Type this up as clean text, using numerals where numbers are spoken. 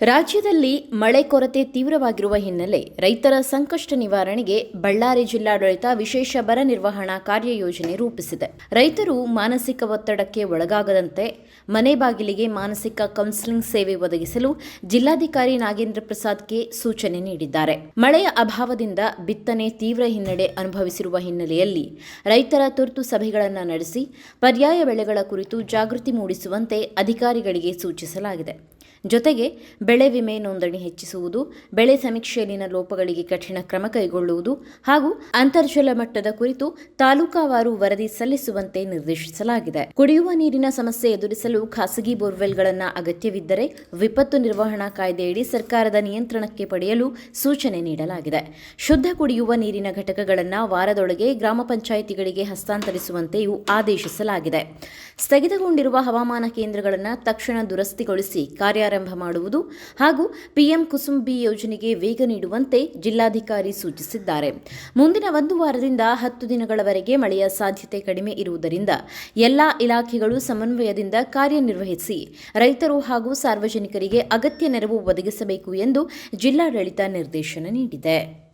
ರಾಜ್ಯದಲ್ಲಿ ಮಳೆ ಕೊರತೆ ತೀವ್ರವಾಗಿರುವ ಹಿನ್ನೆಲೆ ರೈತರ ಸಂಕಷ್ಟ ನಿವಾರಣೆಗೆ ಬಳ್ಳಾರಿ ಜಿಲ್ಲಾಡಳಿತ ವಿಶೇಷ ಬರ ನಿರ್ವಹಣಾ ಕಾರ್ಯಯೋಜನೆ ರೂಪಿಸಿದೆ. ರೈತರು ಮಾನಸಿಕ ಒತ್ತಡಕ್ಕೆ ಒಳಗಾಗದಂತೆ ಮನೆ ಬಾಗಿಲಿಗೆ ಮಾನಸಿಕ ಕೌನ್ಸೆಲಿಂಗ್ ಸೇವೆ ಒದಗಿಸಲು ಜಿಲ್ಲಾಧಿಕಾರಿ ನಾಗೇಂದ್ರ ಪ್ರಸಾದ್ಗೆ ಸೂಚನೆ ನೀಡಿದ್ದಾರೆ. ಮಳೆಯ ಅಭಾವದಿಂದ ಬಿತ್ತನೆ ತೀವ್ರ ಹಿನ್ನಡೆ ಅನುಭವಿಸಿರುವ ಹಿನ್ನೆಲೆಯಲ್ಲಿ ರೈತರ ತುರ್ತು ಸಭೆಗಳನ್ನು ನಡೆಸಿ ಪರ್ಯಾಯ ಬೆಳೆಗಳ ಕುರಿತು ಜಾಗೃತಿ ಮೂಡಿಸುವಂತೆ ಅಧಿಕಾರಿಗಳಿಗೆ ಸೂಚಿಸಲಾಗಿದೆ. ಜೊತೆಗೆ ಬೆಳೆ ವಿಮೆ ನೋಂದಣಿ ಹೆಚ್ಚಿಸುವುದು, ಬೆಳೆ ಸಮೀಕ್ಷೆಯಲ್ಲಿನ ಲೋಪಗಳಿಗೆ ಕಠಿಣ ಕ್ರಮ ಕೈಗೊಳ್ಳುವುದು ಹಾಗೂ ಅಂತರ್ಜಲ ಮಟ್ಟದ ಕುರಿತು ತಾಲೂಕಾವಾರು ವರದಿ ಸಲ್ಲಿಸುವಂತೆ ನಿರ್ದೇಶಿಸಲಾಗಿದೆ. ಕುಡಿಯುವ ನೀರಿನ ಸಮಸ್ಯೆ ಎದುರಿಸಲು ಖಾಸಗಿ ಬೋರ್ವೆಲ್ಗಳನ್ನು ಅಗತ್ಯವಿದ್ದರೆ ವಿಪತ್ತು ನಿರ್ವಹಣಾ ಕಾಯ್ದೆಯಡಿ ಸರ್ಕಾರದ ನಿಯಂತ್ರಣಕ್ಕೆ ಪಡೆಯಲು ಸೂಚನೆ ನೀಡಲಾಗಿದೆ. ಶುದ್ಧ ಕುಡಿಯುವ ನೀರಿನ ಘಟಕಗಳನ್ನು ವಾರದೊಳಗೆ ಗ್ರಾಮ ಪಂಚಾಯಿತಿಗಳಿಗೆ ಹಸ್ತಾಂತರಿಸುವಂತೆಯೂ ಆದೇಶಿಸಲಾಗಿದೆ. ಸ್ಥಗಿತಗೊಂಡಿರುವ ಹವಾಮಾನ ಕೇಂದ್ರಗಳನ್ನು ತಕ್ಷಣ ದುರಸ್ತಿಗೊಳಿಸಿ ಕಾರ್ಯಾರಂಭ ಮಾಡುವುದು ಹಾಗೂ ಪಿಎಂ ಕುಸುಮ್ ಬಿ ಯೋಜನೆಗೆ ವೇಗ ನೀಡುವಂತೆ ಜಿಲ್ಲಾಧಿಕಾರಿ ಸೂಚಿಸಿದ್ದಾರೆ. ಮುಂದಿನ 1 ವಾರದಿಂದ 10 ದಿನಗಳವರೆಗೆ ಮಳೆಯ ಸಾಧ್ಯತೆ ಕಡಿಮೆ ಇರುವುದರಿಂದ ಎಲ್ಲಾ ಇಲಾಖೆಗಳು ಸಮನ್ವಯದಿಂದ ಕಾರ್ಯನಿರ್ವಹಿಸಿ ರೈತರು ಹಾಗೂ ಸಾರ್ವಜನಿಕರಿಗೆ ಅಗತ್ಯ ನೆರವು ಒದಗಿಸಬೇಕು ಎಂದು ಜಿಲ್ಲಾಡಳಿತ ನಿರ್ದೇಶನ ನೀಡಿದೆ.